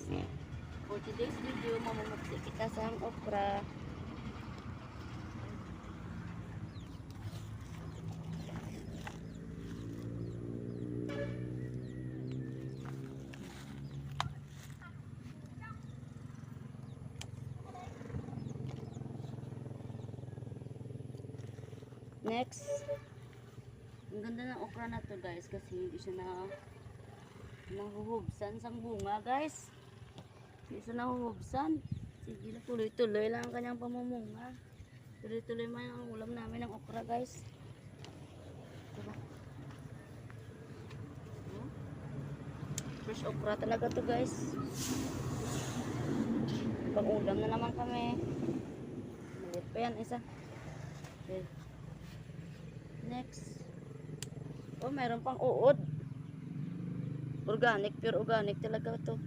For today's video, mamumukti kita sa okra. Next, ang ganda ng okra na to guys kasi hindi siya nahuhubsan sang bunga guys. Hindi siya nahuhubsan. Sige na, tuloy-tuloy lang ang kanyang pamumunga. Tuloy-tuloy man ang ulam namin ng okra guys. Diba? Fresh okra talaga to guys. Pag ulam na naman kami. Malit pa yan isa. Okay. Next. Oh, mayroon pang uod. Organic, pure organic talaga to.